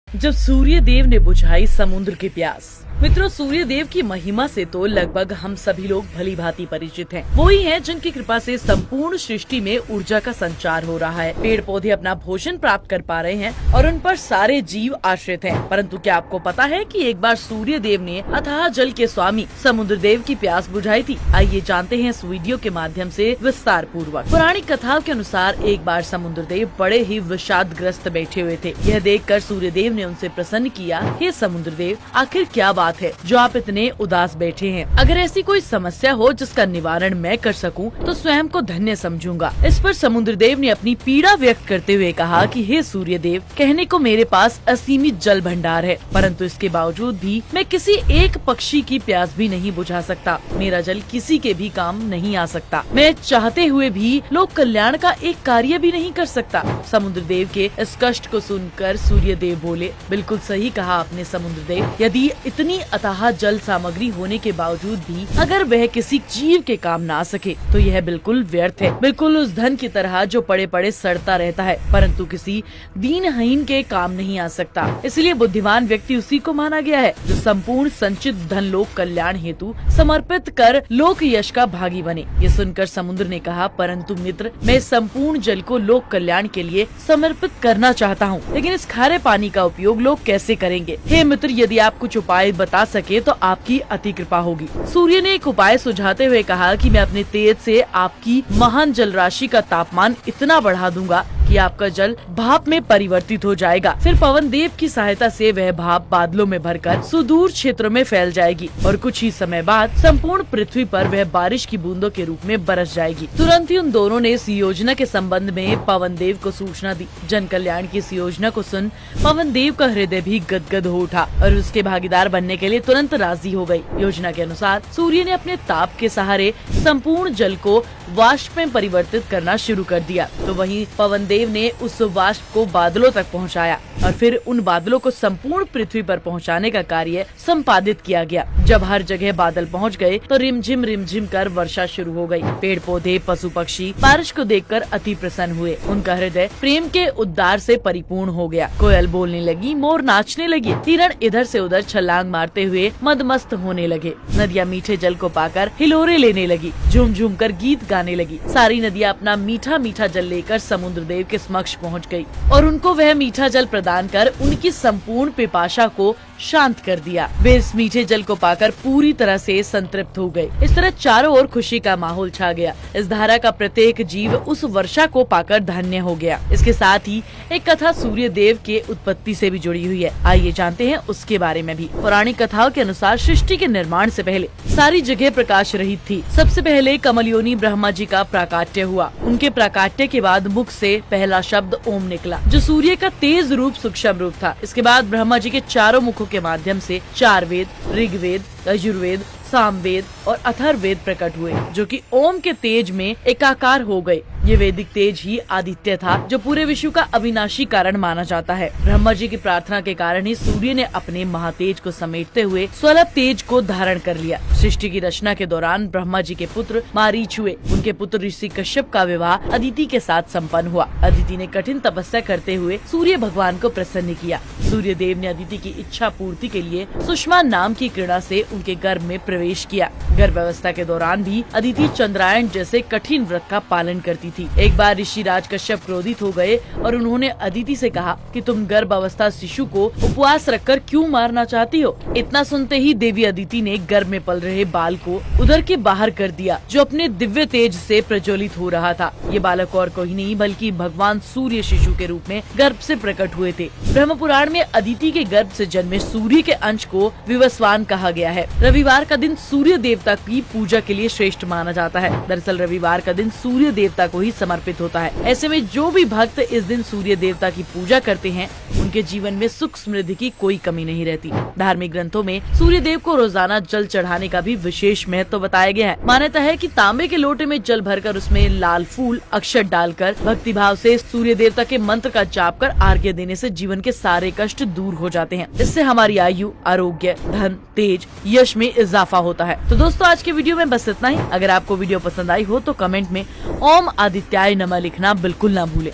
जब सूर्य देव ने बुझाई समुद्र की प्यास। मित्रों, सूर्य देव की महिमा से तो लगभग हम सभी लोग भली भांति परिचित हैं। वो ही हैं जिनकी कृपा से संपूर्ण सृष्टि में ऊर्जा का संचार हो रहा है। पेड़ पौधे अपना भोजन प्राप्त कर पा रहे हैं और उन पर सारे जीव आश्रित हैं। परंतु क्या आपको पता है कि एक बार सूर्य देव ने अथाह जल के स्वामी समुद्र देव की प्यास बुझाई थी? आइए जानते हैं इस वीडियो के माध्यम से विस्तार पूर्वक। पौराणिक कथाओं के अनुसार एक बार समुद्र देव बड़े ही विषादग्रस्त बैठे हुए थे। यह देखकर सूर्य देव ने उनसे प्रसन्न किया, हे समुद्र देव, आखिर क्या बात है जो आप इतने उदास बैठे हैं? अगर ऐसी कोई समस्या हो जिसका निवारण मैं कर सकूं, तो स्वयं को धन्य समझूंगा। इस पर समुद्र देव ने अपनी पीड़ा व्यक्त करते हुए कहा कि हे सूर्य देव, कहने को मेरे पास असीमित जल भंडार है, परंतु इसके बावजूद भी मैं किसी एक पक्षी की प्यास भी नहीं बुझा सकता। मेरा जल किसी के भी काम नहीं आ सकता। मैं चाहते हुए भी लोक कल्याण का एक कार्य भी नहीं कर सकता। समुद्र देव के इस कष्ट को सुनकर सूर्य देव बोले, बिल्कुल सही कहा आपने समुद्र देव। यदि इतनी अथाह जल सामग्री होने के बावजूद भी अगर वह किसी जीव के काम ना आ सके तो यह बिल्कुल व्यर्थ है। बिल्कुल उस धन की तरह जो पड़े पड़े सड़ता रहता है, परंतु किसी दीनहीन के काम नहीं आ सकता। इसलिए बुद्धिमान व्यक्ति उसी को माना गया है जो संपूर्ण संचित धन लोक कल्याण हेतु समर्पित कर लोक यश का भागी बने। ये सुनकर समुद्र ने कहा, परंतु मित्र, मैं संपूर्ण जल को लोक कल्याण के लिए समर्पित करना चाहता हूँ, लेकिन इस खारे पानी का उपयोग लोग कैसे करेंगे? हे मित्र, यदि आप कुछ उपाय बता सके तो आपकी अति कृपा होगी। सूर्य ने एक उपाय सुझाते हुए कहा कि मैं अपने तेज से आपकी महान जल राशि का तापमान इतना बढ़ा दूंगा कि आपका जल भाप में परिवर्तित हो जाएगा। फिर पवन देव की सहायता से वह भाप बादलों में भरकर सुदूर क्षेत्रों में फैल जाएगी और कुछ ही समय बाद संपूर्ण पृथ्वी पर वह बारिश की बूंदों के रूप में बरस जाएगी। तुरंत ही उन दोनों ने इस योजना के संबंध में पवन देव को सूचना दी। जन कल्याण की इस योजना को सुन पवन देव का हृदय भी गदगद हो उठा और उसके भागीदार बनने के लिए तुरंत राजी हो गई। योजना के अनुसार सूर्य ने अपने ताप के सहारे संपूर्ण जल को वाष्प में परिवर्तित करना शुरू कर दिया, तो वहीं पवन देव ने उस वाष्प को बादलों तक पहुंचाया और फिर उन बादलों को संपूर्ण पृथ्वी पर पहुंचाने का कार्य संपादित किया गया। जब हर जगह बादल पहुंच गए तो रिमझिम कर वर्षा शुरू हो गई। पेड़ पौधे, पशु पक्षी बारिश को देखकर अति प्रसन्न हुए। उनका हृदय प्रेम के उद्गार से परिपूर्ण हो गया। कोयल बोलने लगी, मोर नाचने लगी, हिरण इधर से उधर छलांग मारते हुए मदमस्त होने लगे। नदियाँ मीठे जल को पाकर हिलोरे लेने लगी, झूम झूम कर गीत गाने लगी। सारी नदियाँ अपना मीठा मीठा जल लेकर समुद्र देव के समक्ष पहुँच गयी और उनको वह मीठा जल प्रदान कर उनकी संपूर्ण पिपाशा को शांत कर दिया। वे इस मीठे जल को पाकर पूरी तरह से संतृप्त हो गए। इस तरह चारों ओर खुशी का माहौल छा गया। इस धारा का प्रत्येक जीव उस वर्षा को पाकर धन्य हो गया। इसके साथ ही एक कथा सूर्य देव के उत्पत्ति से भी जुड़ी हुई है। आइए जानते हैं उसके बारे में भी। पौराणिक कथाओं के अनुसार सृष्टि के निर्माण से पहले सारी जगह प्रकाश रहित थी। सबसे पहले कमलयोनि ब्रह्मा जी का प्राकाट्य हुआ। उनके प्राकाट्य के बाद मुख से पहला शब्द ओम निकला, जो सूर्य का तेज रूप सूक्ष्म रूप था। इसके बाद ब्रह्मा जी के चारों मुखों के माध्यम से चार वेद, ऋग्वेद, यजुर्वेद, सामवेद और अथर्ववेद प्रकट हुए, जो कि ओम के तेज में एकाकार हो गए। ये वैदिक तेज ही आदित्य था, जो पूरे विश्व का अविनाशी कारण माना जाता है। ब्रह्मा जी की प्रार्थना के कारण ही सूर्य ने अपने महातेज को समेटते हुए स्वल्प तेज को धारण कर लिया। सृष्टि की रचना के दौरान ब्रह्मा जी के पुत्र मारीच हुए। उनके पुत्र ऋषि कश्यप का विवाह अदिति के साथ संपन्न हुआ। अदिति ने कठिन तपस्या करते हुए सूर्य भगवान को प्रसन्न किया। सूर्य देव ने अदिति की इच्छा पूर्ति के लिए सुषमा नाम की क्रीड़ा से उनके गर्भ में प्रवेश किया। गर्भावस्था के दौरान भी अदिति चंद्रायन जैसे कठिन व्रत का पालन करती थी। एक बार ऋषि राज कश्यप क्रोधित हो गए और उन्होंने अदिति से कहा कि तुम गर्भावस्था शिशु को उपवास रखकर क्यों मारना चाहती हो? इतना सुनते ही देवी अदिति ने गर्भ में पल रहे बाल को उदर के बाहर कर दिया, जो अपने दिव्य तेज से प्रज्वलित हो रहा था। ये बालक और कोई नहीं बल्कि भगवान सूर्य शिशु के रूप में गर्भ से प्रकट हुए थे। ब्रह्म पुराण में अदिति के गर्भ से जन्मे सूर्य के अंश को विवस्वान कहा गया है। रविवार का दिन सूर्य देवता की पूजा के लिए श्रेष्ठ माना जाता है। दरअसल रविवार का दिन सूर्य देवता को ही समर्पित होता है। ऐसे में जो भी भक्त इस दिन सूर्य देवता की पूजा करते हैं, उनके जीवन में सुख समृद्धि की कोई कमी नहीं रहती। धार्मिक ग्रंथों में सूर्य देव को रोजाना जल चढ़ाने का भी विशेष महत्व बताया गया है। मान्यता है कि तांबे के लोटे में जल भरकर उसमें लाल फूल अक्षत डालकर भक्ति भाव से सूर्य देवता के मंत्र का जाप कर अर्घ्य देने से जीवन के सारे कष्ट दूर हो जाते हैं। इससे हमारी आयु, आरोग्य, धन, तेज, यश में इजाफा होता है। तो दोस्तों, आज के वीडियो में बस इतना ही। अगर आपको वीडियो पसंद आई हो तो कमेंट में ओम आदित्याय नमः लिखना बिल्कुल ना भूलें।